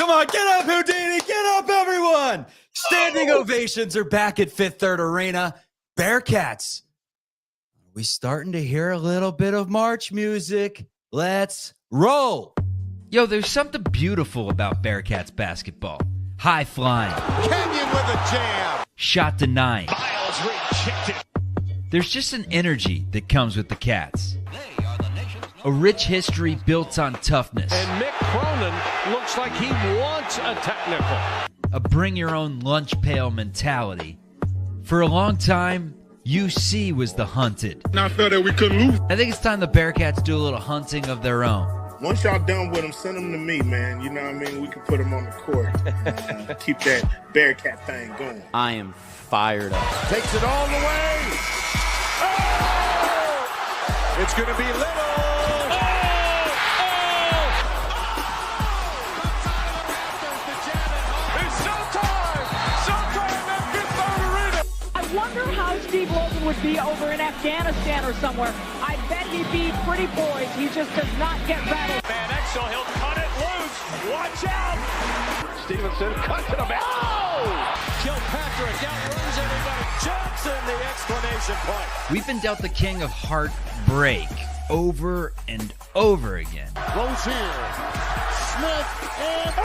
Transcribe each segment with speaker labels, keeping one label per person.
Speaker 1: Come on, get up, Houdini. Get up, everyone. Standing ovations are back at Fifth Third Arena. Bearcats. Are we starting to hear a little bit of March music? Let's roll.
Speaker 2: Yo, there's something beautiful about Bearcats basketball. High flying.
Speaker 3: Kenyon with a jam.
Speaker 2: Shot denying.
Speaker 3: Miles rejected.
Speaker 2: There's just an energy that comes with the Cats. A rich history built on toughness.
Speaker 4: And Mick Cronin looks like he wants a technical.
Speaker 2: A bring-your-own-lunch pail mentality. For a long time, UC was the hunted.
Speaker 5: And I felt that we couldn't lose.
Speaker 2: I think it's time the Bearcats do a little hunting of their own.
Speaker 5: Once y'all done with them, send them to me, man. You know what I mean? We can put them on the court. Keep that Bearcat thing going.
Speaker 6: I am fired up.
Speaker 3: Takes it all the way. Oh! It's going to be Little.
Speaker 7: I wonder how Steve Logan would be over in Afghanistan or somewhere. I bet he'd be pretty poised. He just does not get rattled.
Speaker 4: Van Exel, he'll cut it loose. Watch out. Stevenson cuts it about. Oh! Kilpatrick outruns everybody. Johnson, the exclamation point.
Speaker 2: We've been dealt the king of heartbreak over and over again.
Speaker 3: Rozier. Smith. And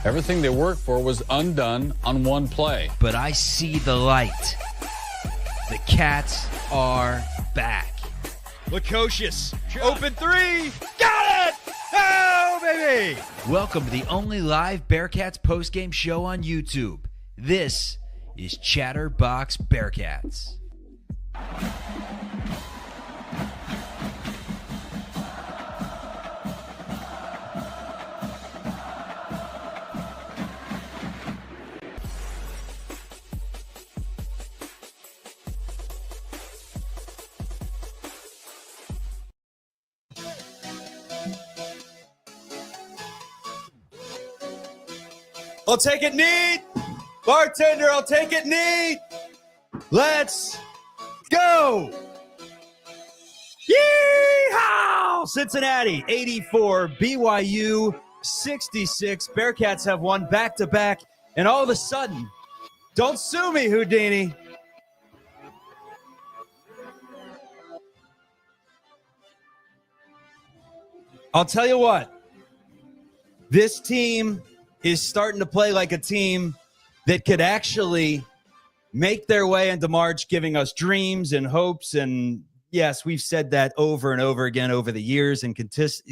Speaker 8: Everything they worked for was undone on one play.
Speaker 2: But I see the light. The Cats are back.
Speaker 1: Lukosius. Open three. Got it. Oh, baby.
Speaker 2: Welcome to the only live Bearcats postgame show on YouTube. This is Chatterbox Bearcats.
Speaker 1: I'll take it neat. Bartender, I'll take it neat. Let's go. Yeehaw! Cincinnati 84, BYU 66. Bearcats have won back-to-back, and all of a sudden, don't sue me, Houdini. I'll tell you what. This team is starting to play like a team that could actually make their way into March, giving us dreams and hopes. And yes, we've said that over and over again over the years, and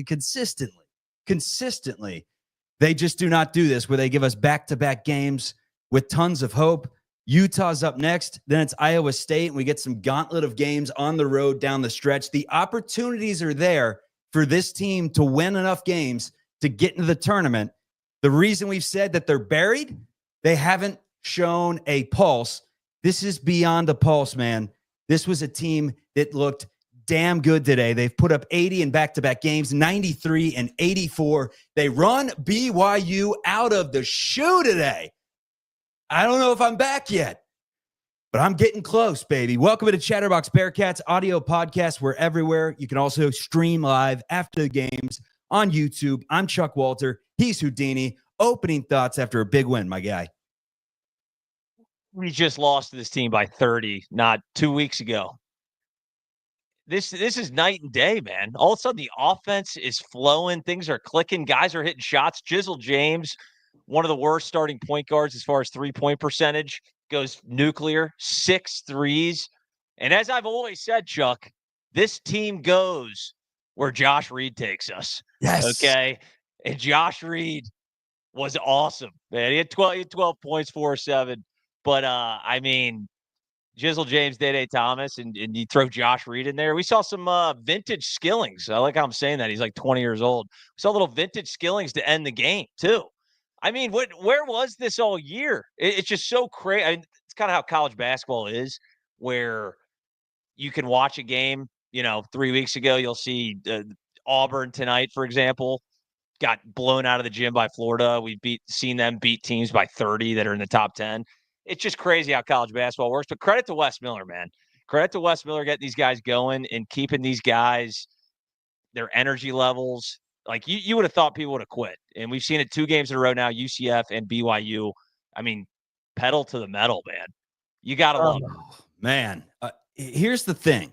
Speaker 1: consistently, they just do not do this, where they give us back-to-back games with tons of hope. Utah's up next. Then it's Iowa State, and we get some gauntlet of games on the road down the stretch. The opportunities are there for this team to win enough games to get into the tournament. The reason we've said that they're buried, they haven't shown a pulse. This is beyond a pulse, man. This was a team that looked damn good today. They've put up 80 in back-to-back games, 93 and 84. They run BYU out of the shoe today. I don't know if I'm back yet, but I'm getting close, baby. Welcome to Chatterbox Bearcats audio podcast. We're everywhere. You can also stream live after the games on YouTube. I'm Chuck Walter. He's Houdini. Opening thoughts after a big win, my guy.
Speaker 9: We just lost to this team by 30 not 2 weeks ago. This is night and day, man. All of a sudden, the offense is flowing. Things are clicking. Guys are hitting shots. Jizzle James, one of the worst starting point guards as far as three-point percentage, goes nuclear, 6 threes. And as I've always said, Chuck, this team goes where Josh Reed takes us.
Speaker 1: Yes.
Speaker 9: Okay. And Josh Reed was awesome, man. He had 12 points, 4 or 7. But, I mean, Jizzle James, DayDay Thomas, and you throw Josh Reed in there. We saw some vintage Skillings. I like how I'm saying that. He's like 20 years old. We saw little vintage Skillings to end the game, too. I mean, where was this all year? It's just so crazy. I mean, it's kind of how college basketball is, where you can watch a game. 3 weeks ago, you'll see Auburn tonight, for example, got blown out of the gym by Florida. We've seen them beat teams by 30 that are in the top 10. It's just crazy how college basketball works. But credit to Wes Miller, man. Credit to Wes Miller getting these guys going and keeping these guys, their energy levels Like you would have thought people would have quit. And we've seen it 2 games in a row now, UCF and BYU. I mean, pedal to the metal, man. You got to love it.
Speaker 1: Man, here's the thing.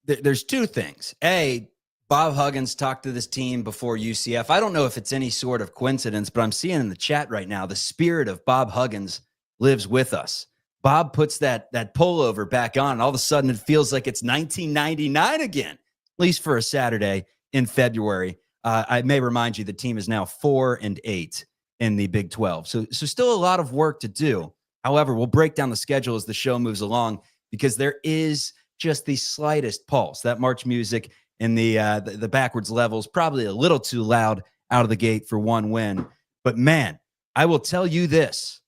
Speaker 1: There's 2 things. A, Bob Huggins talked to this team before UCF. I don't know if it's any sort of coincidence, but I'm seeing in the chat right now, the spirit of Bob Huggins lives with us. Bob puts that pullover back on, and all of a sudden it feels like it's 1999 again, at least for a Saturday in February. I may remind you, the team is now 4-8 in the Big 12. So still a lot of work to do. However, we'll break down the schedule as the show moves along, because there is just the slightest pulse. That march music in the backwards levels, probably a little too loud out of the gate for one win. But man, I will tell you this.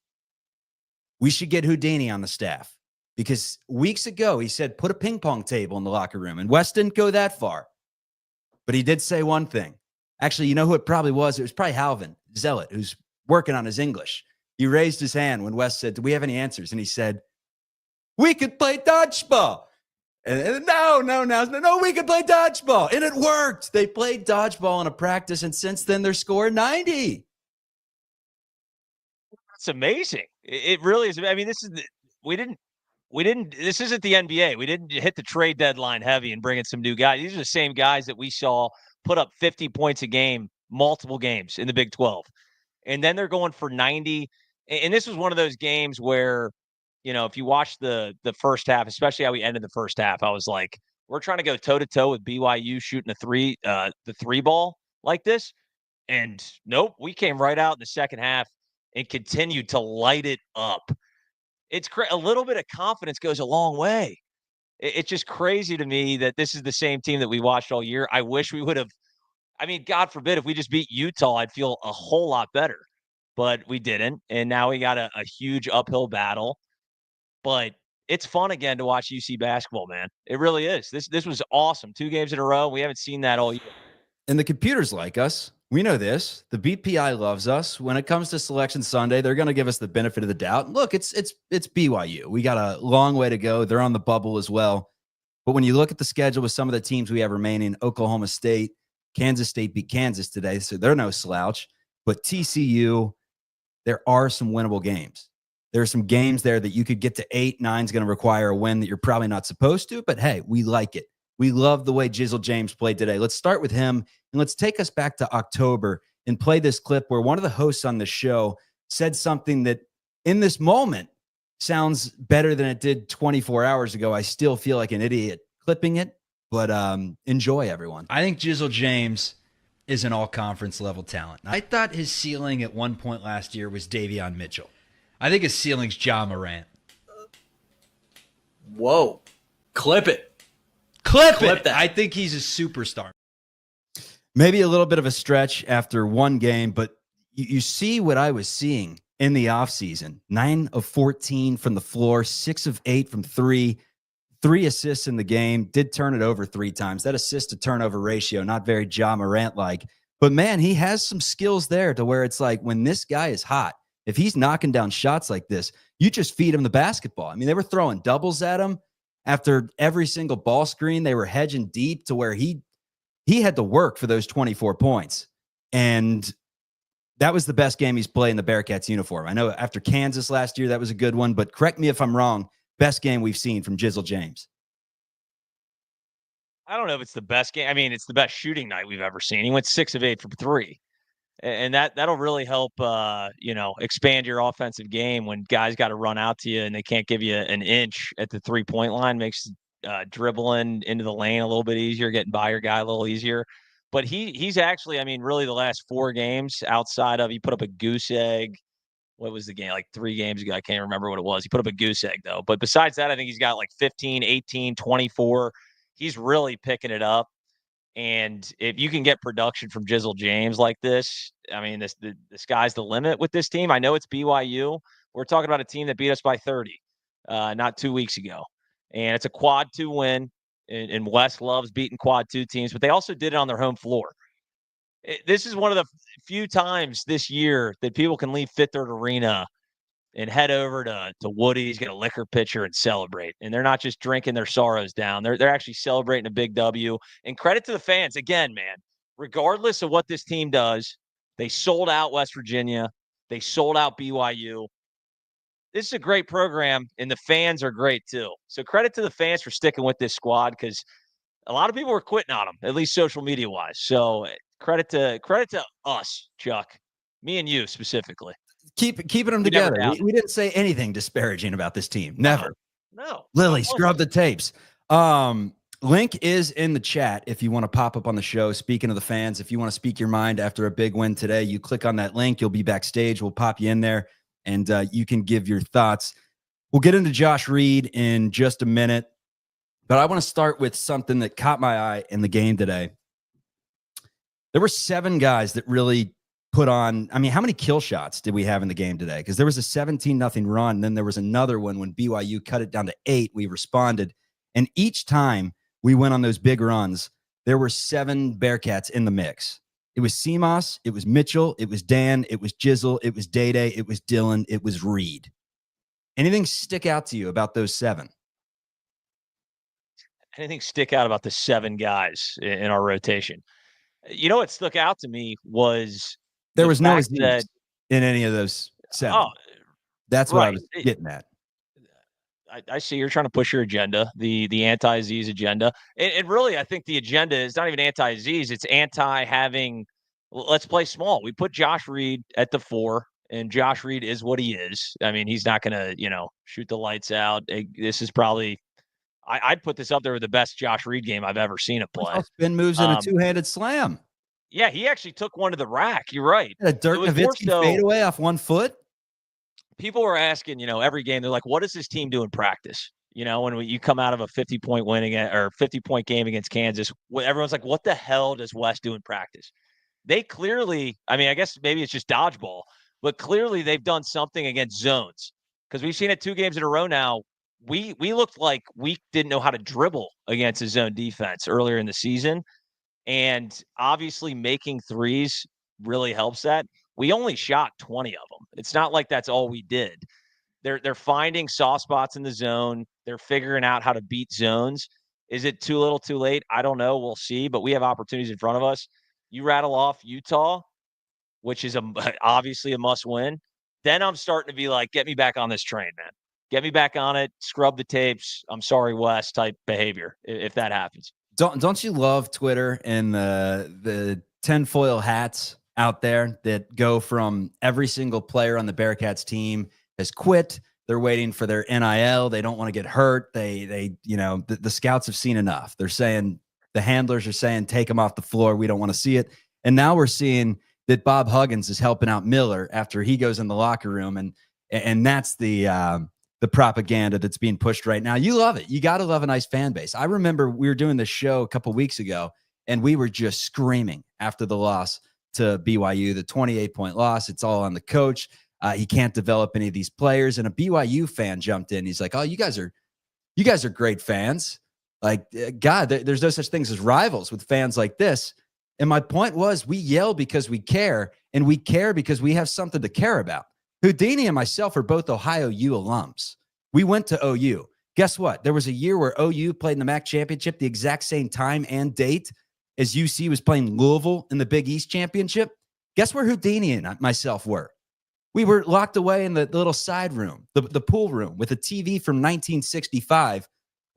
Speaker 1: We should get Houdini on the staff, because weeks ago he said, put a ping pong table in the locker room. And Wes didn't go that far. But he did say one thing. Actually, you know who it probably was? It was probably Halvin Zealot, who's working on his English. He raised his hand when Wes said, do we have any answers? And he said, we could play dodgeball. And no, we could play dodgeball. And it worked. They played dodgeball in a practice, and since then they're scoring 90.
Speaker 9: It's amazing. It really is. I mean, this isn't the NBA. We didn't hit the trade deadline heavy and bring in some new guys. These are the same guys that we saw put up 50 points a game, multiple games in the Big 12. And then they're going for 90. And this was one of those games where, you know, if you watch the first half, especially how we ended the first half, I was like, we're trying to go toe-to-toe with BYU shooting the three ball like this. And nope, we came right out in the second half and continued to light it up. It's a little bit of confidence goes a long way. It's just crazy to me that this is the same team that we watched all year. I wish we would have. I mean, God forbid, if we just beat Utah, I'd feel a whole lot better. But we didn't. And now we got a huge uphill battle. But it's fun again to watch UC basketball, man. It really is. This was awesome. 2 games in a row. We haven't seen that all year.
Speaker 1: And the computers like us. We know this. The BPI loves us. When it comes to Selection Sunday, they're going to give us the benefit of the doubt. Look, it's BYU. We got a long way to go. They're on the bubble as well. But when you look at the schedule with some of the teams we have remaining, Oklahoma State, Kansas State beat Kansas today, so they're no slouch. But TCU, there are some winnable games. There are some games there that you could get to 8, 9 is going to require a win that you're probably not supposed to. But hey, we like it. We love the way Jizzle James played today. Let's start with him, and let's take us back to October and play this clip where one of the hosts on the show said something that in this moment sounds better than it did 24 hours ago. I still feel like an idiot clipping it, but enjoy, everyone.
Speaker 2: I think Jizzle James is an all-conference level talent. I thought his ceiling at one point last year was Davion Mitchell. I think his ceiling's Ja Morant.
Speaker 6: Whoa. Clip it.
Speaker 2: Clip it. That. I think he's a superstar.
Speaker 1: Maybe a little bit of a stretch after one game, but you see what I was seeing in the offseason. 9 of 14 from the floor, 6 of 8 from 3, 3 assists in the game, did turn it over 3 times. That assist to turnover ratio, not very Ja Morant-like. But, man, he has some skills there to where it's like when this guy is hot, if he's knocking down shots like this, you just feed him the basketball. I mean, they were throwing doubles at him. After every single ball screen, they were hedging deep to where he had to work for those 24 points. And that was the best game he's played in the Bearcats uniform. I know after Kansas last year, that was a good one, but correct me if I'm wrong, best game we've seen from Jizzle James.
Speaker 9: I don't know if it's the best game. I mean, it's the best shooting night we've ever seen. He went 6 of 8 from 3. And that'll really help, expand your offensive game when guys got to run out to you and they can't give you an inch at the 3-point line. Makes dribbling into the lane a little bit easier, getting by your guy a little easier. But he's actually, I mean, really the last 4 games outside of he put up a goose egg. What was the game? Like 3 games ago. I can't remember what it was. He put up a goose egg, though. But besides that, I think he's got like 15, 18, 24. He's really picking it up. And if you can get production from Jizzle James like this, I mean, the sky's the limit with this team. I know it's BYU. We're talking about a team that beat us by 30 not 2 weeks ago. And it's a quad 2 win. And Wes loves beating quad 2 teams, but they also did it on their home floor. This is one of the few times this year that people can leave Fifth Third Arena and head over to Woody's, get a liquor pitcher, and celebrate. And they're not just drinking their sorrows down. They're actually celebrating a big W. And credit to the fans. Again, man, regardless of what this team does, they sold out West Virginia. They sold out BYU. This is a great program, and the fans are great too. So credit to the fans for sticking with this squad, because a lot of people were quitting on them, at least social media wise. So credit to us, Chuck, me and you specifically.
Speaker 1: Keeping them
Speaker 9: We never
Speaker 1: together.
Speaker 9: doubted.
Speaker 1: We didn't say anything disparaging about this team. Never.
Speaker 9: No.
Speaker 1: Lily, scrub the tapes. Link is in the chat if you want to pop up on the show. Speaking of the fans, if you want to speak your mind after a big win today, you click on that link. You'll be backstage. We'll pop you in there, and you can give your thoughts. We'll get into Josh Reed in just a minute, but I want to start with something that caught my eye in the game today. There were 7 guys that really put on. I mean, how many kill shots did we have in the game today? Because there was a 17-0 run. And then there was another one when BYU cut it down to 8. We responded. And each time we went on those big runs, there were 7 Bearcats in the mix. It was Seamoss, it was Mitchell, it was Dan, it was Jizzle, it was DayDay, it was Dylan, it was Reed. Anything stick out to you about those 7?
Speaker 9: Anything stick out about the 7 guys in our rotation? You know what stuck out to me was
Speaker 1: there was no
Speaker 9: fact that
Speaker 1: in any of those 7.
Speaker 9: Oh,
Speaker 1: that's what I
Speaker 9: right.
Speaker 1: was getting at.
Speaker 9: I see you're trying to push your agenda, the anti-Z's agenda. And really, I think the agenda is not even anti-Z's. It's anti-having, let's play small. We put Josh Reed at the 4, and Josh Reed is what he is. I mean, he's not going to, shoot the lights out. This is probably, I'd put this up there with the best Josh Reed game I've ever seen him play.
Speaker 1: Spin moves in a two-handed slam.
Speaker 9: Yeah, he actually took one to the rack. You're right.
Speaker 1: A Dirk Nowitzki fadeaway off 1 foot.
Speaker 9: People were asking, every game, they're like, what does this team do in practice? When you come out of a 50-point win or 50-point game against Kansas, everyone's like, what the hell does Wes do in practice? They clearly, I mean, I guess maybe it's just dodgeball, but clearly they've done something against zones, because we've seen it 2 games in a row now. We looked like we didn't know how to dribble against a zone defense earlier in the season. And obviously making threes really helps that. We only shot 20 of them. It's not like that's all we did. They're finding soft spots in the zone. They're figuring out how to beat zones. Is it too little, too late? I don't know. We'll see. But we have opportunities in front of us. You rattle off Utah, which is obviously a must-win. Then I'm starting to be like, get me back on this train, man. Get me back on it. Scrub the tapes. I'm sorry, Wes type behavior if that happens.
Speaker 1: Don't you love Twitter and the tinfoil hats out there that go from every single player on the Bearcats team has quit. They're waiting for their NIL. They don't want to get hurt. The scouts have seen enough. They're saying, the handlers are saying, take them off the floor. We don't want to see it. And now we're seeing that Bob Huggins is helping out Miller after he goes in the locker room. And that's the propaganda that's being pushed right now. You love it. You got to love a nice fan base. I remember we were doing this show a couple weeks ago, and we were just screaming after the loss to BYU, the 28-point loss. It's all on the coach. He can't develop any of these players. And a BYU fan jumped in. He's like, oh, you guys are great fans. Like, God, there's no such things as rivals with fans like this. And my point was, we yell because we care, and we care because we have something to care about. Houdini and myself are both Ohio U alums. We went to OU. Guess what? There was a year where OU played in the MAC championship the exact same time and date as UC was playing Louisville in the Big East championship. Guess where Houdini and myself were? We were locked away in the little side room, the pool room, with a TV from 1965,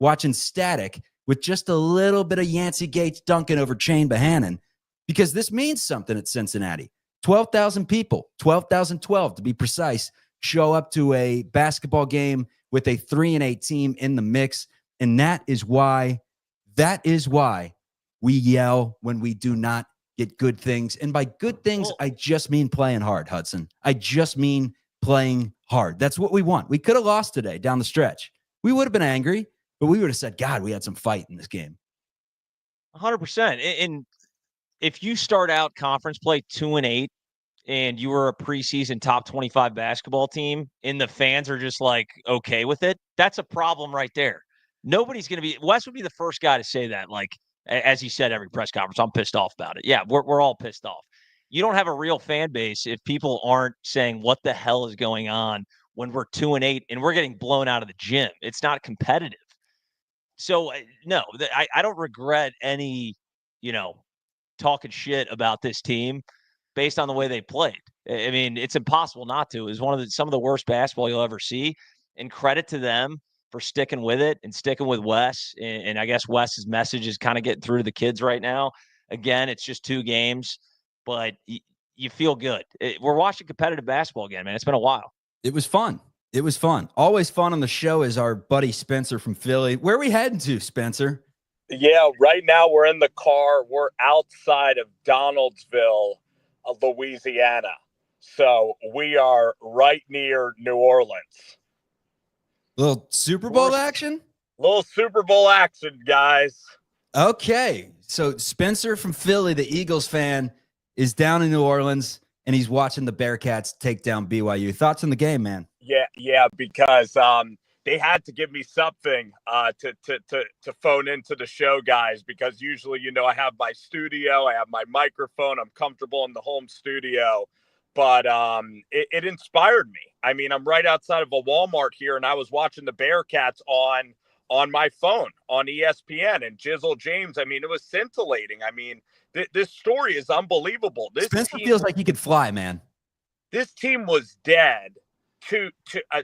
Speaker 1: watching Static with just a little bit of Yancey Gates dunking over Shane Bohannon, because this means something at Cincinnati. 12,000 people, 12,012 to be precise, show up to a basketball game with a 3-8 team in the mix. And that is why we yell when we do not get good things. And by good things, I just mean playing hard, Hudson. I just mean playing hard. That's what we want. We could have lost today down the stretch. We would have been angry, but we would have said, God, we had some fight in this game.
Speaker 9: 100%. And if you start out conference play 2-8 and you were a preseason top 25 basketball team and the fans are just like, okay with it, that's a problem right there. Nobody's going to be, Wes would be the first guy to say that. Like, as he said, every press conference, I'm pissed off about it. Yeah, we're all pissed off. You don't have a real fan base if people aren't saying what the hell is going on when we're 2-8 and we're getting blown out of the gym. It's not competitive. So no, I don't regret any, talking shit about this team based on the way they played. I mean, it's impossible not to. It's some of the worst basketball you'll ever see. And credit to them for sticking with it and sticking with Wes. And I guess Wes's message is kind of getting through to the kids right now. Again, it's just 2 games, but you feel good. We're watching competitive basketball again, man. It's been a while.
Speaker 1: It was fun. It was fun. Always fun on the show is our buddy Spencer from Philly. Where are we heading to, Spencer?
Speaker 10: Yeah, right now we're in the car. We're outside of Donaldsville, Louisiana. So we are right near New Orleans.
Speaker 1: Little Super Bowl action?
Speaker 10: Little Super Bowl action, guys.
Speaker 1: Okay. So Spencer from Philly, the Eagles fan, is down in New Orleans, and he's watching the Bearcats take down BYU. Thoughts on the game, man?
Speaker 10: Yeah, because they had to give me something to phone into the show, guys, because usually, I have my studio, I have my microphone, I'm comfortable in the home studio, but it inspired me. I mean, I'm right outside of a Walmart here, and I was watching the Bearcats on my phone on ESPN, and Jizzle James, I mean, it was scintillating. I mean, this story is unbelievable.
Speaker 1: Spencer feels like he could fly, man.
Speaker 10: This team was dead.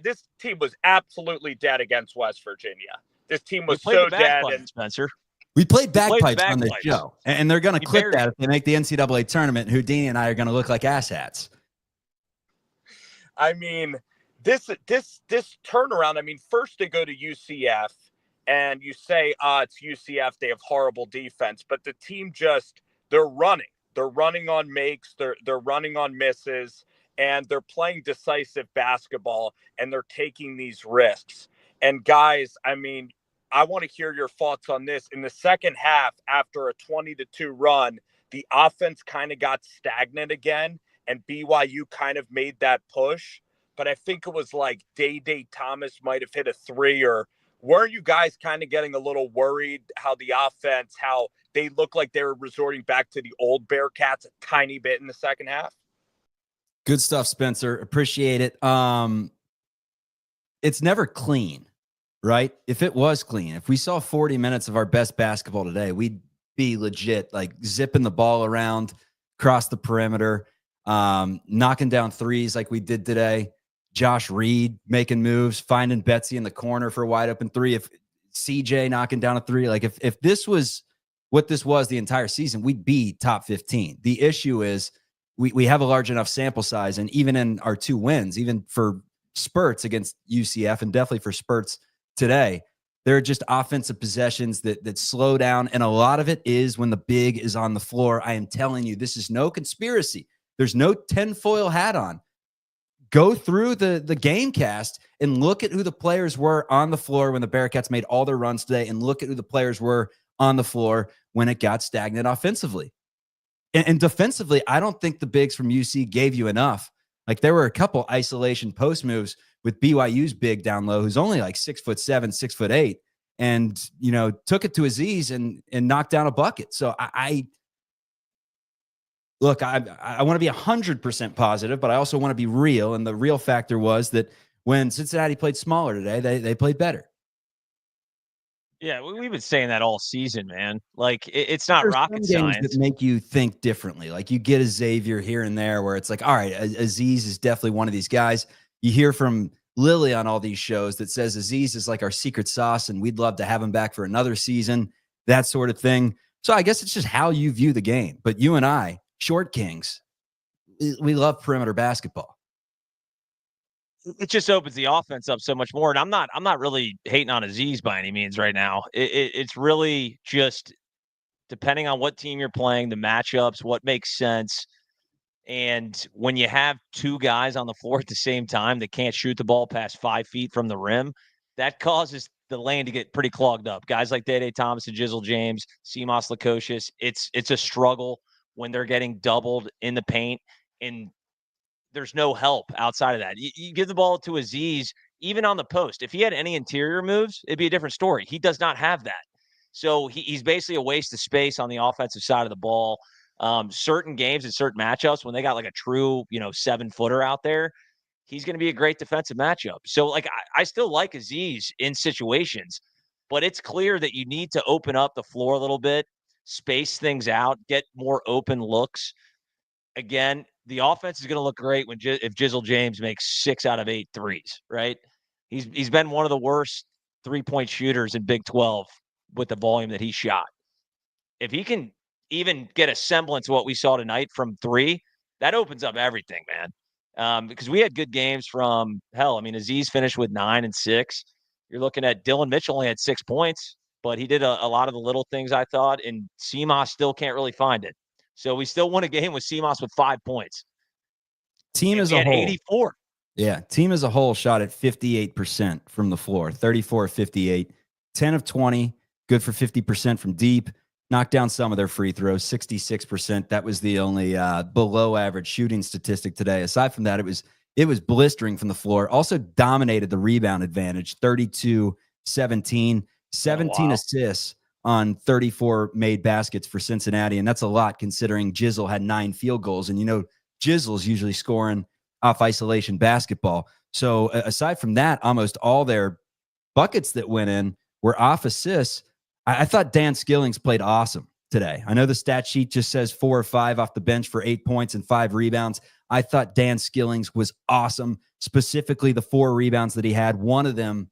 Speaker 10: This team was absolutely dead against West Virginia. This team was so dead. And
Speaker 9: Spencer,
Speaker 1: we played bagpipes on this show, and they're going to clip that if they make the NCAA tournament. Houdini and I are going to look like asshats.
Speaker 10: I mean, this turnaround. I mean, first they go to UCF, and you say, it's UCF. They have horrible defense, but the team they're running. They're running on makes. They're running on misses. And they're playing decisive basketball, and they're taking these risks. And guys, I mean, I want to hear your thoughts on this. In the second half, after a 20-2 run, the offense kind of got stagnant again, and BYU kind of made that push. But I think it was like DayDay Thomas might have hit a 3, or weren't you guys kind of getting a little worried how the offense, how they looked like they were resorting back to the old Bearcats a tiny bit in the second half?
Speaker 1: Good stuff, Spencer. Appreciate it. It's never clean, right? If it was clean, if we saw 40 minutes of our best basketball today, we'd be legit, like zipping the ball around, across the perimeter, knocking down threes like we did today. Josh Reed making moves, finding Betsy in the corner for a wide open 3. If CJ knocking down a 3, like if this was what this was the entire season, we'd be top 15. The issue is we have a large enough sample size, and even in our 2 wins, even for spurts against UCF and definitely for spurts today, there are just offensive possessions that slow down, and a lot of it is when the big is on the floor. I am telling you, this is no conspiracy. There's no tinfoil hat on. Go through the game cast and look at who the players were on the floor when the Bearcats made all their runs today, and look at who the players were on the floor when it got stagnant offensively. And defensively, I don't think the bigs from UC gave you enough. Like, there were a couple isolation post moves with BYU's big down low, who's only like 6'7", 6'8", and, took it to Aziz and knocked down a bucket. So I want to be 100% positive, but I also want to be real. And the real factor was that when Cincinnati played smaller today, they played better.
Speaker 9: Yeah, we've been saying that all season, man. Like, it's not
Speaker 1: There's
Speaker 9: rocket
Speaker 1: some games
Speaker 9: science.
Speaker 1: that make you think differently. Like, you get a Xavier here and there where it's like, all right, Aziz is definitely one of these guys. You hear from Lily on all these shows that says Aziz is like our secret sauce, and we'd love to have him back for another season, that sort of thing. So I guess it's just how you view the game. But you and I, short kings, we love perimeter basketball.
Speaker 9: It just opens the offense up so much more. And I'm not really hating on Aziz by any means right now. It's really just depending on what team you're playing, the matchups, what makes sense. And when you have 2 guys on the floor at the same time that can't shoot the ball past 5 feet from the rim, that causes the lane to get pretty clogged up. Guys like DayDay Thomas and Jizzle James, Seamus Lukosius, it's a struggle when they're getting doubled in the paint, and there's no help outside of that. You give the ball to Aziz, even on the post. If he had any interior moves, it'd be a different story. He does not have that. So he's basically a waste of space on the offensive side of the ball. Certain games and certain matchups, when they got like a true, 7-footer out there, he's going to be a great defensive matchup. So, like, I still like Aziz in situations, but it's clear that you need to open up the floor a little bit space things out, get more open looks. Again, the offense is going to look great if Jizzle James makes 6 out of 8 threes, right? He's been one of the worst three-point shooters in Big 12 with the volume that he shot. If he can even get a semblance of what we saw tonight from 3, that opens up everything, man. Because we had good games from Aziz finished with 9 and 6. You're looking at Dylan Mitchell only had 6 points, but he did a lot of the little things, I thought, and CMOS still can't really find it. So we still won a game with CMOS with 5 points.
Speaker 1: Team as a whole.
Speaker 9: 84.
Speaker 1: Yeah, team as a whole shot at 58% from the floor, 34 of 58, 10 of 20, good for 50% from deep. Knocked down some of their free throws, 66%. That was the only below average shooting statistic today. Aside from that, it was blistering from the floor. Also dominated the rebound advantage, 32-17, 17 assists on 34 made baskets for Cincinnati. And that's a lot considering Jizzle had 9 field goals. And, Jizzle's usually scoring off isolation basketball. So aside from that, almost all their buckets that went in were off assists. I thought Dan Skillings played awesome today. I know the stat sheet just says 4 or 5 off the bench for 8 points and 5 rebounds. I thought Dan Skillings was awesome, specifically the 4 rebounds that he had. One of them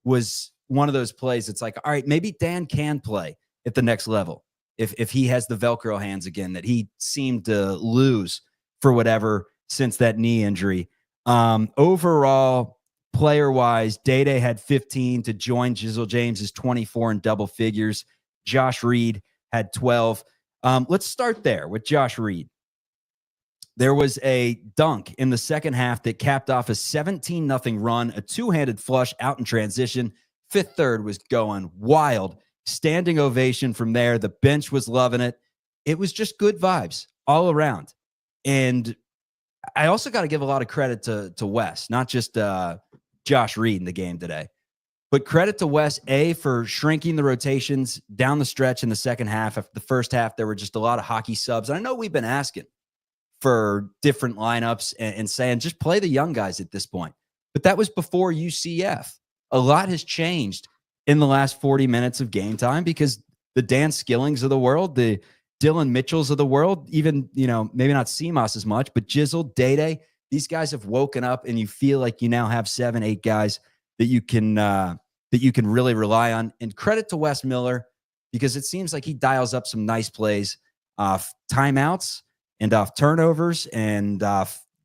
Speaker 1: was one of those plays. It's like, all right, maybe Dan can play at the next level if he has the Velcro hands again that he seemed to lose for whatever since that knee injury. Overall, player-wise, DayDay had 15 to join Jizzle James' 24 in double figures. Josh Reed had 12. Let's start there with Josh Reed. There was a dunk in the second half that capped off a 17-0 run, a two-handed flush out in transition. Fifth third was going wild. Standing ovation from there. The bench was loving it. It was just good vibes all around. And I also got to give a lot of credit to Wes, not just Josh Reed in the game today, but credit to Wes, for shrinking the rotations down the stretch in the second half. After the first half, there were just a lot of hockey subs. And I know we've been asking for different lineups and saying, just play the young guys at this point. But that was before UCF. A lot has changed in the last 40 minutes of game time because the Dan Skillings of the world, the Dylan Mitchells of the world, even, maybe not CMOS as much, but Jizzle, DayDay, these guys have woken up and you feel like you now have 7, 8 guys that you can really rely on. And credit to Wes Miller because it seems like he dials up some nice plays off timeouts and off turnovers and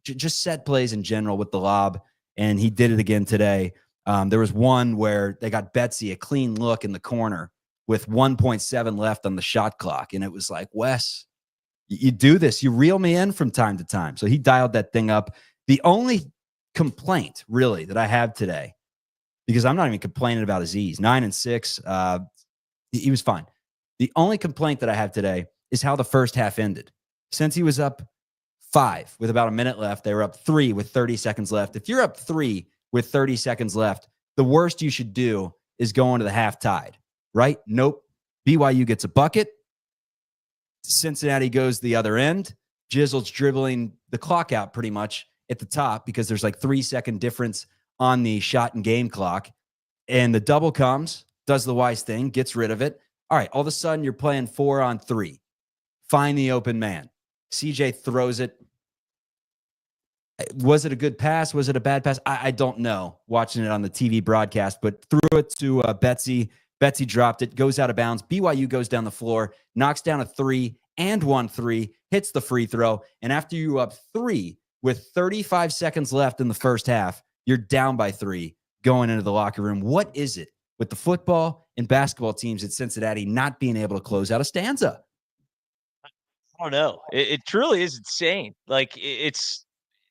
Speaker 1: just set plays in general with the lob. And he did it again today. There was one where they got Betsy a clean look in the corner with 1.7 left on the shot clock. And it was like, Wes, you do this. You reel me in from time to time. So he dialed that thing up. The only complaint, really, that I have today, because I'm not even complaining about Aziz, 9 and 6, he was fine. The only complaint that I have today is how the first half ended. Since he was up 5 with about a minute left, they were up 3 with 30 seconds left. If you're up 3 with 30 seconds left, the worst you should do is go into the half tied. Right? Nope. BYU gets a bucket. Cincinnati goes the other end. Jizzle's dribbling the clock out pretty much at the top because there's like 3-second difference on the shot and game clock. And the double comes, does the wise thing, gets rid of it. All right. All of a sudden you're playing 4-on-3. Find the open man. CJ throws it. Was it a good pass? Was it a bad pass? I don't know watching it on the TV broadcast, but threw it to Betsy. Betsy dropped it, goes out of bounds. BYU goes down the floor, knocks down a 3 and 1-3, hits the free throw. And after you're up 3 with 35 seconds left in the first half, you're down by 3 going into the locker room. What is it with the football and basketball teams at Cincinnati not being able to close out a stanza?
Speaker 9: I don't know. It truly is insane. Like,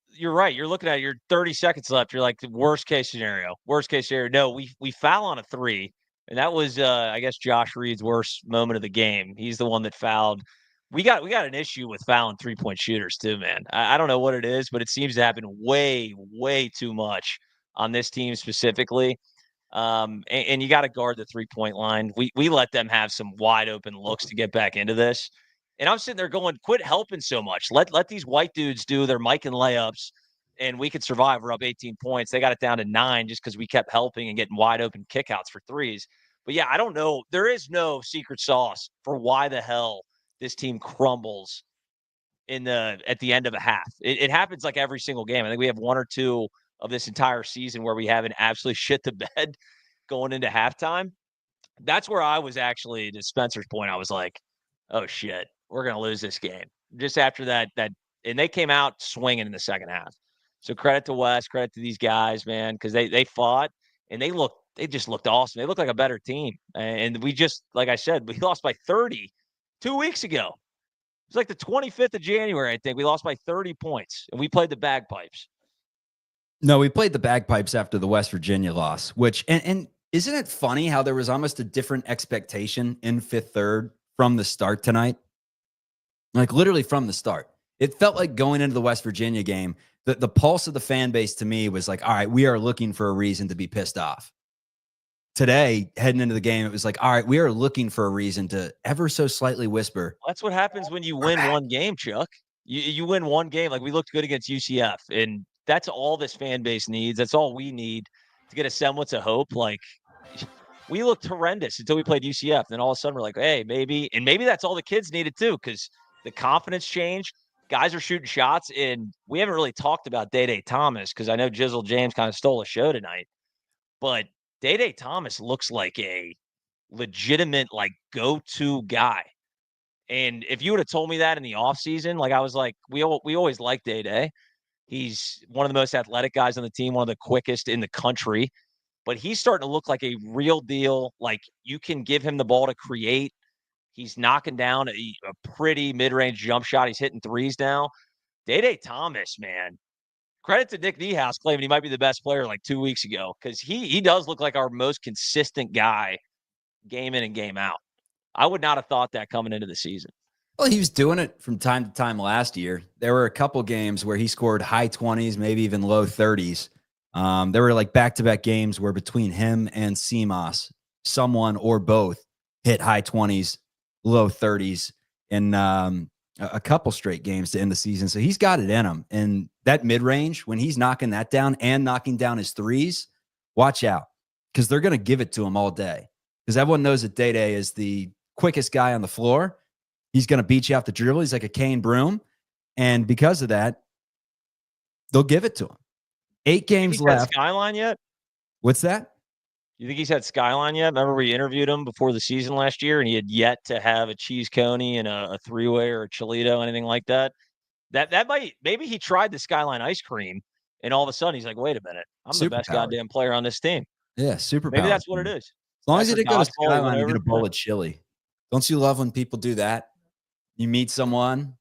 Speaker 9: you're right. You're looking at your 30 seconds left. You're like, the worst case scenario. No, we foul on a 3. And that was, I guess, Josh Reed's worst moment of the game. He's the one that fouled. We got an issue with fouling 3-point shooters too, man. I don't know what it is, but it seems to happen way, way too much on this team specifically. And you got to guard the 3-point line. We let them have some wide open looks to get back into this. And I'm sitting there going, quit helping so much. Let these white dudes do their Mike and layups, and we could survive. We're up 18 points. They got it down to 9 just because we kept helping and getting wide open kickouts for threes. But yeah, I don't know. There is no secret sauce for why the hell this team crumbles at the end of a half. It happens like every single game. I think we have one or two of this entire season where we haven't absolutely shit the bed going into halftime. That's where I was actually, to Spencer's point, I was like, oh shit, we're going to lose this game. Just after that, and they came out swinging in the second half. So credit to Wes, credit to these guys, man, because they fought and they just looked awesome. They looked like a better team. And we just, like I said, we lost by 30 2 weeks ago. It was like the 25th of January, I think. We lost by 30 points, and we played the bagpipes.
Speaker 1: No, we played the bagpipes after the West Virginia loss, which, and isn't it funny how there was almost a different expectation in fifth third from the start tonight? Like literally from the start. It felt like going into the West Virginia game, the pulse of the fan base to me was like, all right, we are looking for a reason to be pissed off. Today, heading into the game, it was like, all right, we are looking for a reason to ever so slightly whisper.
Speaker 9: That's what happens when you win one game, Chuck. You win one game. Like we looked good against UCF, and that's all this fan base needs. That's all we need to get a semblance of hope. Like we looked horrendous until we played UCF. Then all of a sudden we're like, hey, maybe that's all the kids needed too, because the confidence changed. Guys are shooting shots, and we haven't really talked about DayDay Thomas because I know Jizzle James kind of stole a show tonight, but DayDay Thomas looks like a legitimate, like, go-to guy. And if you would have told me that in the offseason, like I was like, we always liked DayDay. He's one of the most athletic guys on the team, one of the quickest in the country. But he's starting to look like a real deal. Like you can give him the ball to create. He's knocking down a pretty mid-range jump shot. He's hitting threes now. DayDay Thomas, man. Credit to Nick Niehaus claiming he might be the best player like 2 weeks ago, because he does look like our most consistent guy game in and game out. I would not have thought that coming into the season.
Speaker 1: Well, he was doing it from time to time last year. There were a couple games where he scored high 20s, maybe even low 30s. There were like back-to-back games where between him and CMOS, someone or both hit high 20s, low 30s in a couple straight games to end the season. So he's got it in him. And that mid-range, when he's knocking that down and knocking down his threes, watch out, because they're going to give it to him all day. Because everyone knows that DayDay is the quickest guy on the floor. He's going to beat you off the dribble. He's like a cane broom. And because of that, they'll give it to him. 8 games left.
Speaker 9: Skyline yet?
Speaker 1: What's that?
Speaker 9: You think he's had Skyline yet? Remember we interviewed him before the season last year, and he had yet to have a cheese coney and a three-way or a Chilito, anything like that. That might, maybe he tried the Skyline ice cream, and all of a sudden he's like, wait a minute, I'm the best goddamn player on this team.
Speaker 1: Yeah, super.
Speaker 9: Maybe that's what it is.
Speaker 1: As long as you didn't go to Skyline and get a bowl of chili. Don't you love when people do that? You meet someone,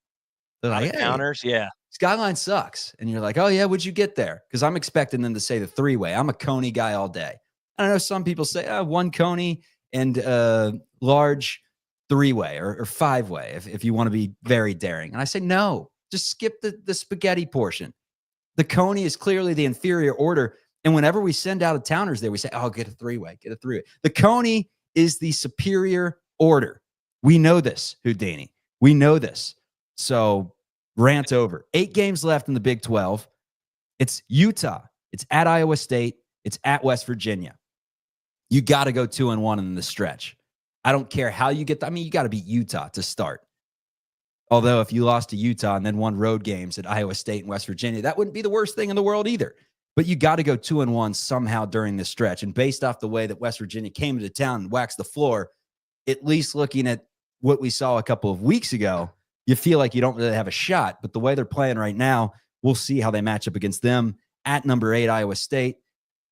Speaker 1: they're like, hey,
Speaker 9: counters, yeah.
Speaker 1: Skyline sucks. And you're like, oh, yeah, what'd you get there? Because I'm expecting them to say the three-way. I'm a coney guy all day. I know some people say one coney and large three-way or five-way if you want to be very daring. And I say, no, just skip the spaghetti portion. The coney is clearly the inferior order. And whenever we send out of towners there, we say, oh, get a three-way, get a three-way. The coney is the superior order. We know this, Houdini. We know this. So rant over. 8 games left in the Big 12. It's Utah. It's at Iowa State. It's at West Virginia. You got to go 2-1 in the stretch. I don't care how you get. You got to beat Utah to start. Although if you lost to Utah and then won road games at Iowa State and West Virginia, that wouldn't be the worst thing in the world either. But you got to go 2-1 somehow during this stretch. And based off the way that West Virginia came into town and waxed the floor, at least looking at what we saw a couple of weeks ago, you feel like you don't really have a shot. But the way they're playing right now, we'll see how they match up against them at number 8, Iowa State.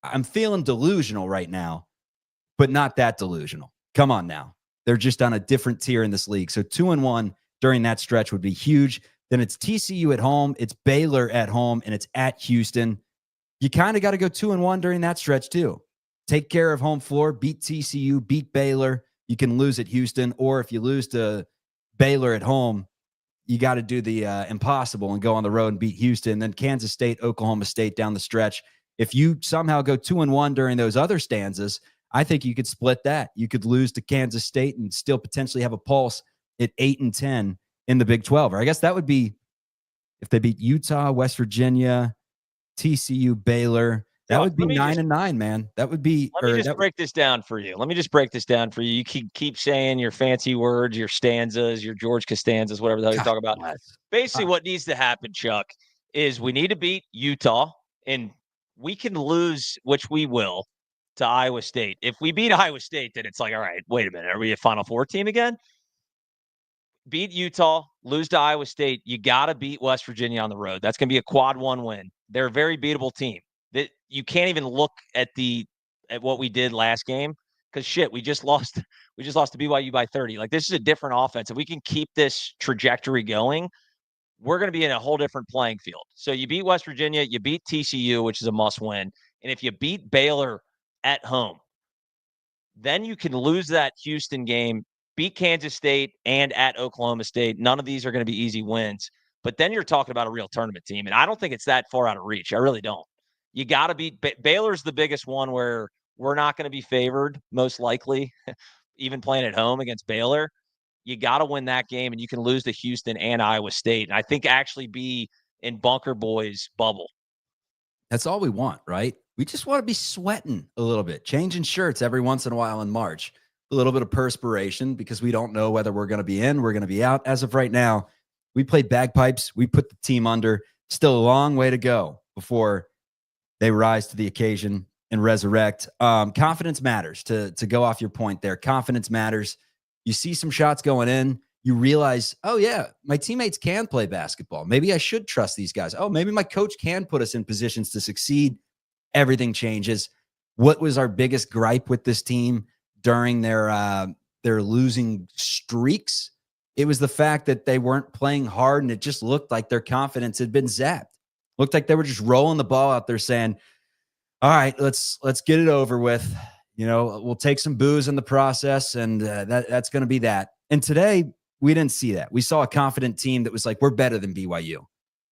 Speaker 1: I'm feeling delusional right now, but not that delusional. Come on now. They're just on a different tier in this league. So 2-1 during that stretch would be huge. Then it's TCU at home, it's Baylor at home, and it's at Houston. You kind of got to go 2-1 during that stretch too. Take care of home floor, beat TCU, beat Baylor. You can lose at Houston, or if you lose to Baylor at home, you got to do the impossible and go on the road and beat Houston. Then Kansas State, Oklahoma State down the stretch. If you somehow go 2-1 during those other stanzas, I think you could split that. You could lose to Kansas State and still potentially have a pulse at 8-10 in the Big 12. Or I guess that would be if they beat Utah, West Virginia, TCU, Baylor. That
Speaker 9: Chuck,
Speaker 1: would be
Speaker 9: let me
Speaker 1: 9-9, man. That would be.
Speaker 9: Let me just break this down for you. Let me just break this down for you. You keep saying your fancy words, your stanzas, your George Costanzas, whatever the hell you talk about. Basically, what needs to happen, Chuck, is we need to beat Utah, and we can lose, which we will, to Iowa State. If we beat Iowa State, then it's like, all right, wait a minute, are we a Final Four team again? Beat Utah, lose to Iowa State. You got to beat West Virginia on the road. That's going to be a quad one win. They're a very beatable team. That you can't even look at what we did last game because shit, we just lost to BYU by 30. Like, this is a different offense. If we can keep this trajectory going, we're going to be in a whole different playing field. So you beat West Virginia, you beat TCU, which is a must win, and if you beat Baylor at home, then you can lose that Houston game, beat Kansas State, and at Oklahoma State. None of these are going to be easy wins. But then you're talking about a real tournament team, and I don't think it's that far out of reach. I really don't. You got to beat Baylor's the biggest one where we're not going to be favored, most likely, even playing at home against Baylor. You got to win that game, and you can lose to Houston and Iowa State. And I think actually be in Bunker Boy's bubble.
Speaker 1: That's all we want, right? We just want to be sweating a little bit, changing shirts every once in a while in March. A little bit of perspiration because we don't know whether we're going to be in, we're going to be out. As of right now, we played bagpipes. We put the team under. Still a long way to go before they rise to the occasion and resurrect. Confidence matters, to go off your point there. Confidence matters. You see some shots going in. You realize, oh, yeah, my teammates can play basketball. Maybe I should trust these guys. Oh, maybe my coach can put us in positions to succeed. Everything changes. What was our biggest gripe with this team during their losing streaks? It was the fact that they weren't playing hard, and it just looked like their confidence had been zapped. Looked like they were just rolling the ball out there saying, all right, let's get it over with. You know, we'll take some booze in the process, and that's going to be that. And today, we didn't see that. We saw a confident team that was like, we're better than BYU.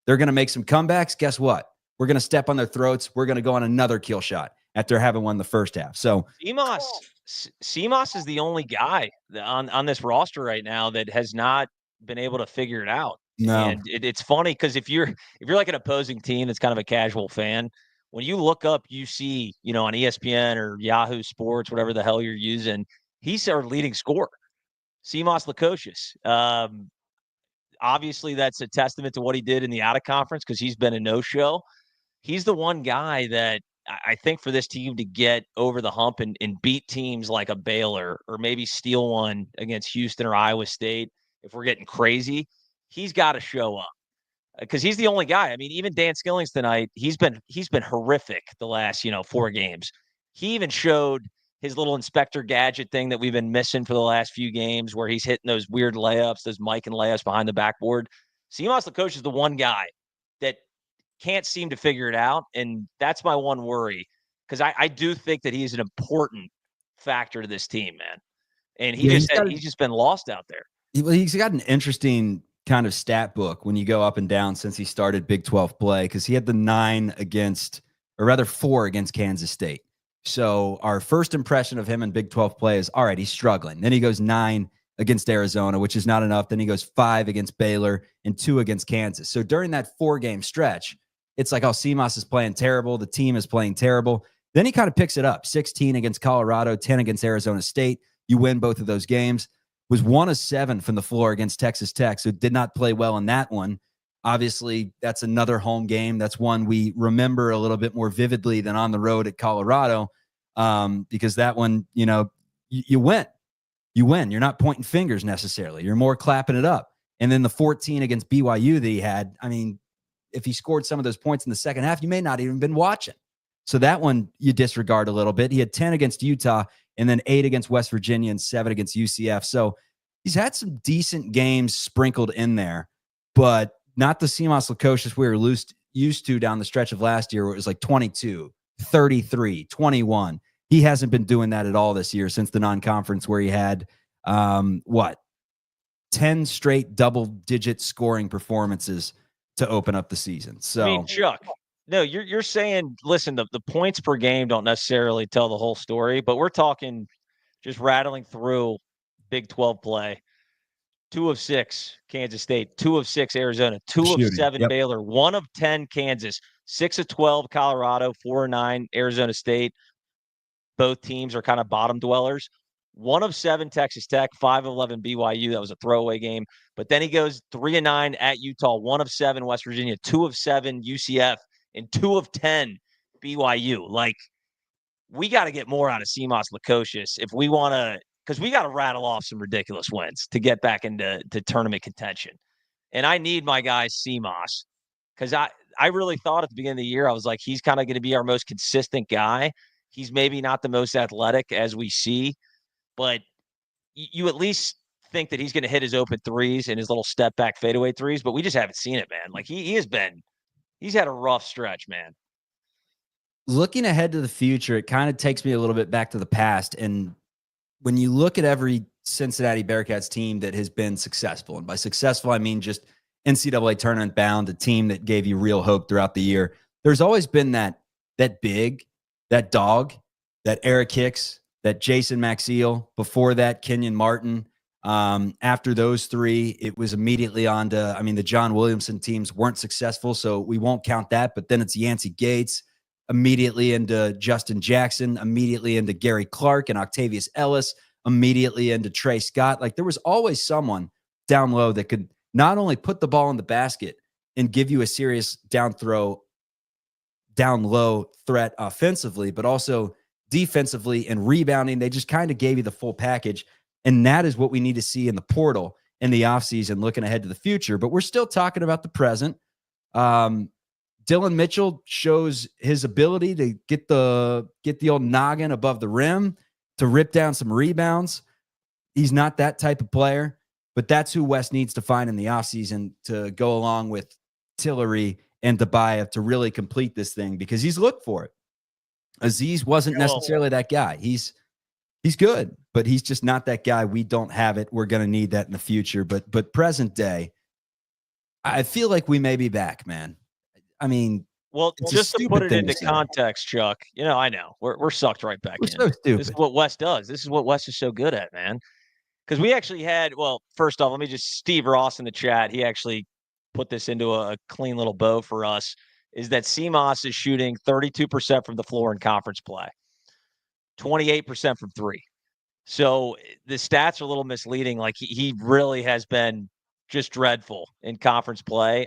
Speaker 1: They're going to make some comebacks. Guess what? We're going to step on their throats. We're going to go on another kill shot after having won the first half. So
Speaker 9: CMOS is the only guy on this roster right now that has not been able to figure it out.
Speaker 1: No.
Speaker 9: And it's funny because if you're like an opposing team that's kind of a casual fan, when you look up UC, on ESPN or Yahoo Sports, whatever the hell you're using, he's our leading scorer, CMOS Lukosius. Obviously, that's a testament to what he did in the out of conference because he's been a no-show. He's the one guy that I think for this team to get over the hump and beat teams like a Baylor or maybe steal one against Houston or Iowa State, if we're getting crazy, he's got to show up because he's the only guy. I mean, even Dan Skillings tonight, he's been horrific the last 4 games. He even showed his little Inspector Gadget thing that we've been missing for the last few games, where he's hitting those weird layups, those Mike and layups behind the backboard. CMOS Lukosius is the one guy that can't seem to figure it out, and that's my one worry because I do think that he's an important factor to this team, man. And he's just been lost out there.
Speaker 1: He's got an interesting kind of stat book when you go up and down since he started Big 12 play, because he had the 4 against Kansas State. So our first impression of him in Big 12 play is, all right, he's struggling. Then he goes 9 against Arizona, which is not enough. Then he goes 5 against Baylor and 2 against Kansas. So during that 4-game stretch, it's like, oh, CMOS is playing terrible. The team is playing terrible. Then he kind of picks it up. 16 against Colorado, 10 against Arizona State. You win both of those games. Was 1 of 7 from the floor against Texas Tech, so did not play well in that one. Obviously, that's another home game. That's one we remember a little bit more vividly than on the road at Colorado, because that one, you win. You win. You're not pointing fingers necessarily. You're more clapping it up. And then the 14 against BYU that he had, I mean, if he scored some of those points in the second half, you may not even been watching. So that one you disregard a little bit. He had 10 against Utah and then 8 against West Virginia and 7 against UCF. So he's had some decent games sprinkled in there, but not the CMOS Lukosius we were used to down the stretch of last year where it was like 22, 33, 21. He hasn't been doing that at all this year since the non-conference where he had, 10 straight double-digit scoring performances to open up the season. So,
Speaker 9: I mean, Chuck, no, you're saying, listen, the points per game don't necessarily tell the whole story, but we're talking just rattling through Big 12 play. 2 of 6 Kansas State, 2 of 6 Arizona, 2 of 7 Baylor, 1 of 10 Kansas, 6 of 12 Colorado, 4 of 9 Arizona State. Both teams are kind of bottom dwellers. 1 of 7 Texas Tech, 5 of 11 BYU. That was a throwaway game. But then he goes 3 of 9 at Utah, 1 of 7 West Virginia, 2 of 7 UCF, and 2 of 10 BYU. Like, we got to get more out of Seamus Lukosius if we want to, because we got to rattle off some ridiculous wins to get back into tournament contention. And I need my guy Seamus, because I really thought at the beginning of the year, I was like, he's kind of going to be our most consistent guy. He's maybe not the most athletic as we see, but you at least think that he's going to hit his open threes and his little step back fadeaway threes, but we just haven't seen it, man. Like he's had a rough stretch, man.
Speaker 1: Looking ahead to the future, it kind of takes me a little bit back to the past. And when you look at every Cincinnati Bearcats team that has been successful, and by successful, I mean just NCAA tournament bound, a team that gave you real hope throughout the year, there's always been that big, that dog, that Eric Hicks, that Jason Maxiel, before that, Kenyon Martin. After those 3, it was immediately on to, I mean, the John Williamson teams weren't successful, so we won't count that. But then it's Yancey Gates, immediately into Justin Jackson, immediately into Gary Clark and Octavius Ellis, immediately into Trey Scott. Like, there was always someone down low that could not only put the ball in the basket and give you a serious down low threat offensively, but also defensively and rebounding. They just kind of gave you the full package. And that is what we need to see in the portal in the offseason, looking ahead to the future. But we're still talking about the present. Dylan Mitchell shows his ability to get the old noggin above the rim, to rip down some rebounds. He's not that type of player, but that's who Wes needs to find in the offseason to go along with Tillery and Tobias to really complete this thing, because he's looked for it. Aziz wasn't necessarily that guy. He's good, but he's just not that guy. We don't have it. We're going to need that in the future. But present day, I feel like we may be back, man. I mean,
Speaker 9: well, just to put it into context, Chuck, I know we're sucked right back in.
Speaker 1: So stupid.
Speaker 9: This is what Wes does. This is what Wes is so good at, man. Because we actually had, well, first off, let me just, Steve Ross in the chat, he actually put this into a clean little bow for us, is that Seamus is shooting 32% from the floor in conference play, 28% from 3. So the stats are a little misleading. Like he really has been just dreadful in conference play.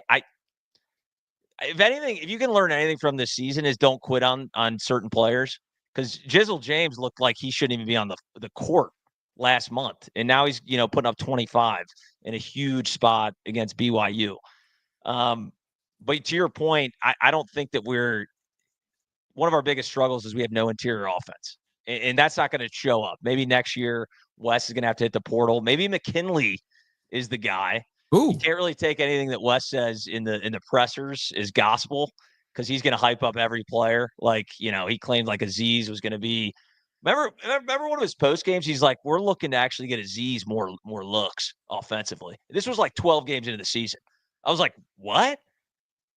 Speaker 9: If anything, if you can learn anything from this season, is don't quit on certain players, because Jizzle James looked like he shouldn't even be on the court last month, and now he's putting up 25 in a huge spot against BYU. But to your point, I don't think that one of our biggest struggles is we have no interior offense, and that's not going to show up. Maybe next year Wes is going to have to hit the portal. Maybe McKinley is the guy.
Speaker 1: Ooh.
Speaker 9: You can't really take anything that Wes says in the pressers as gospel, because he's going to hype up every player. Like, he claimed like Aziz was going to be. Remember one of his post games? He's like, we're looking to actually get Aziz more looks offensively. This was like 12 games into the season. I was like, what?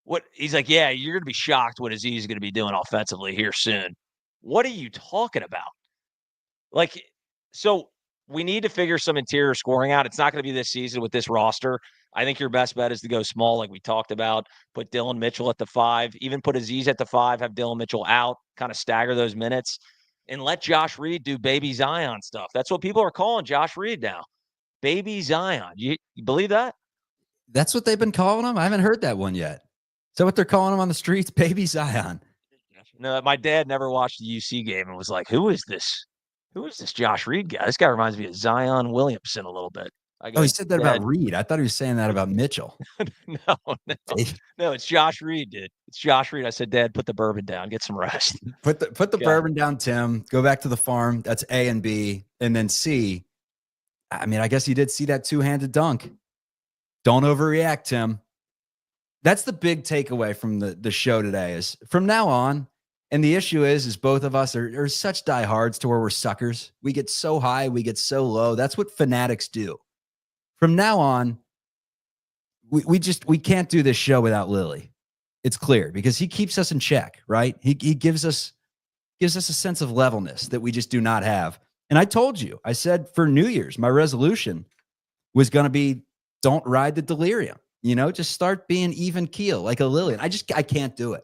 Speaker 9: What? He's like, yeah, you're going to be shocked what Aziz is going to be doing offensively here soon. What are you talking about? Like, so we need to figure some interior scoring out. It's not going to be this season with this roster. I think your best bet is to go small, like we talked about. Put Dylan Mitchell at the 5, even put Aziz at the 5, have Dylan Mitchell out, kind of stagger those minutes, and let Josh Reed do baby Zion stuff. That's what people are calling Josh Reed now. Baby Zion. You believe that?
Speaker 1: That's what they've been calling him? I haven't heard that one yet. Is that what they're calling him on the streets? Baby Zion.
Speaker 9: No, my dad never watched the UC game and was like, who is this? Who is this Josh Reed guy? This guy reminds me of Zion Williamson a little bit.
Speaker 1: Oh, he said that about Reed. I thought he was saying that about Mitchell.
Speaker 9: No, it's Josh Reed, dude. It's Josh Reed. I said, Dad, put the bourbon down. Get some rest.
Speaker 1: Put the bourbon down, Tim. Go back to the farm. That's A and B. And then C. I mean, I guess you did see that two-handed dunk. Don't overreact, Tim. That's the big takeaway from the show today is from now on, and the issue is both of us are such diehards to where we're suckers. We get so high, we get so low. That's what fanatics do. From now on, we can't do this show without Lily. It's clear because he keeps us in check, right? He gives us a sense of levelness that we just do not have. And I told you, I said for New Year's, my resolution was going to be don't ride the delirium. Just start being even keel like a Lillian. I can't do it.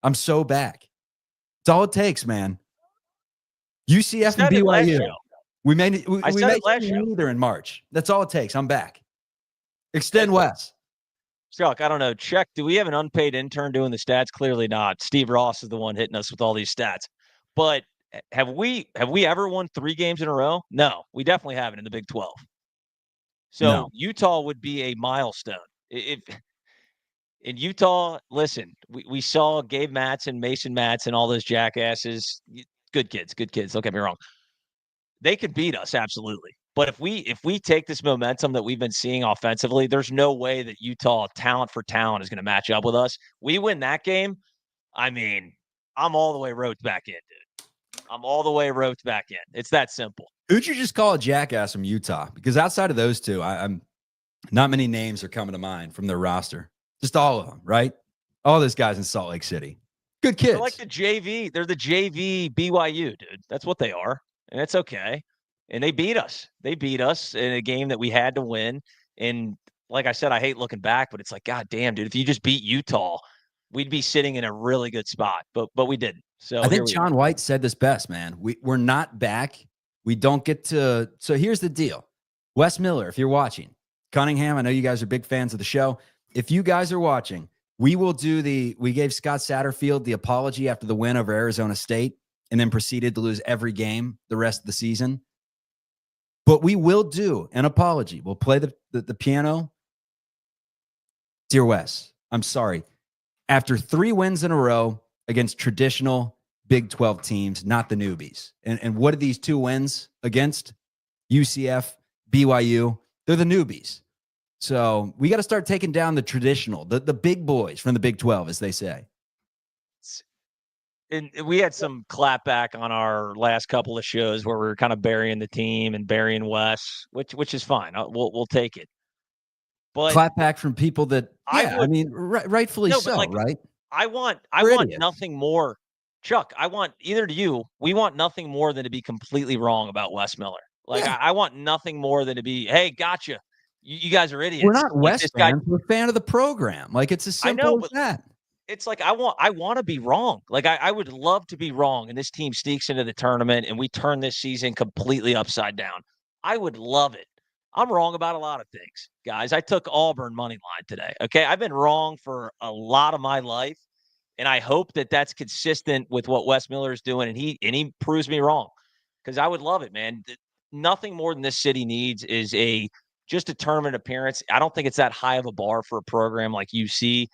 Speaker 1: I'm so back. It's all it takes, man. UCF and BYU. We may neither in March. That's all it takes. I'm back. Extend Wes.
Speaker 9: Chuck, I don't know. Check. Do we have an unpaid intern doing the stats? Clearly not. Steve Ross is the one hitting us with all these stats. But have we ever won 3 games in a row? No, we definitely haven't in the Big 12. So no. Utah would be a milestone. In Utah, listen, we saw Gabe Matson, Mason Matson, all those jackasses. Good kids. Don't get me wrong. They could beat us, absolutely. But if we take this momentum that we've been seeing offensively, there's no way that Utah, talent for talent, is going to match up with us. We win that game, I mean, I'm all the way roped back in, dude. I'm all the way roped back in. It's that simple.
Speaker 1: Who'd you just call a jackass from Utah? Because outside of those two, I'm not many names are coming to mind from their roster. Just all of them, right? All those guys in Salt Lake City. Good kids.
Speaker 9: They're like the JV. They're the JV BYU, dude. That's what they are. And it's okay. And they beat us. They beat us in a game that we had to win. And like I said, I hate looking back, but it's like, God damn, dude, if you just beat Utah, we'd be sitting in a really good spot. But we didn't. So
Speaker 1: I think John White said this best, man. We're not back. We don't get to. So here's the deal. Wes Miller, if you're watching, Cunningham, I know you guys are big fans of the show. If you guys are watching, we gave Scott Satterfield the apology after the win over Arizona State and then proceeded to lose every game the rest of the season. But we will do an apology. We'll play the piano. Dear Wes, I'm sorry. After 3 wins in a row against traditional Big 12 teams, not the newbies. And what are these 2 wins against? UCF, BYU. They're the newbies. So we got to start taking down the traditional, the big boys from the Big 12, as they say.
Speaker 9: And we had some clapback on our last couple of shows where we were kind of burying the team and burying Wes, which is fine. We'll take it. But
Speaker 1: clapback from people that, rightfully so, right?
Speaker 9: I want nothing more. Chuck, we want nothing more than to be completely wrong about Wes Miller. I want nothing more than to be, hey, gotcha. You guys are idiots.
Speaker 1: We're not Wes fans. We're a fan of the program. It's as simple as that.
Speaker 9: It's like I want to be wrong. I would love to be wrong, and this team sneaks into the tournament, and we turn this season completely upside down. I would love it. I'm wrong about a lot of things, guys. I took Auburn money line today. Okay, I've been wrong for a lot of my life, and I hope that that's consistent with what Wes Miller is doing, and he proves me wrong, because I would love it, man. Nothing more than this city needs is just a tournament appearance. I don't think it's that high of a bar for a program like UC.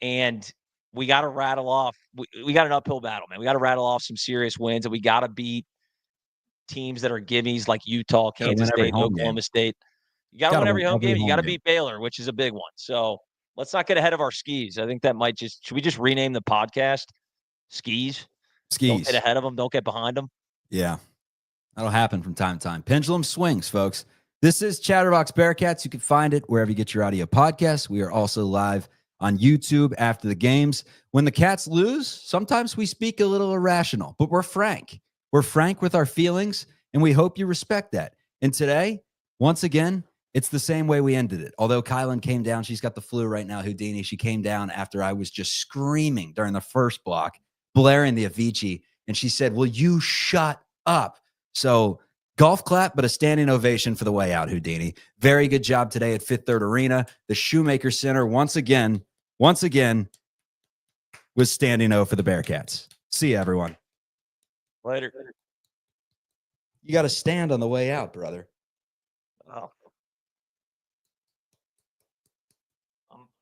Speaker 9: And we got to rattle off. We got an uphill battle, man. We got to rattle off some serious wins, and we got to beat teams that are gimmies like Utah, Kansas State, Oklahoma State. You got to win every home game. You got to beat Baylor, which is a big one. So let's not get ahead of our skis. I think that might should we just rename the podcast Skis? Don't get ahead of them. Don't get behind them.
Speaker 1: Yeah, that'll happen from time to time. Pendulum swings, folks. This is Chatterbox Bearcats. You can find it wherever you get your audio podcasts. We are also live on YouTube after the games. When the Cats lose, sometimes we speak a little irrational, but we're frank. We're frank with our feelings, and we hope you respect that. And today, once again, it's the same way we ended it. Although Kylan came down, she's got the flu right now, Houdini. She came down after I was just screaming during the first block, blaring the Avicii, and she said, will you shut up? So golf clap, but a standing ovation for the way out, Houdini. Very good job today at Fifth Third Arena. The Shoemaker Center, once again, was standing O for the Bearcats. See you, everyone.
Speaker 9: Later.
Speaker 1: You got to stand on the way out, brother.
Speaker 9: Oh.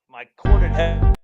Speaker 9: My corded head.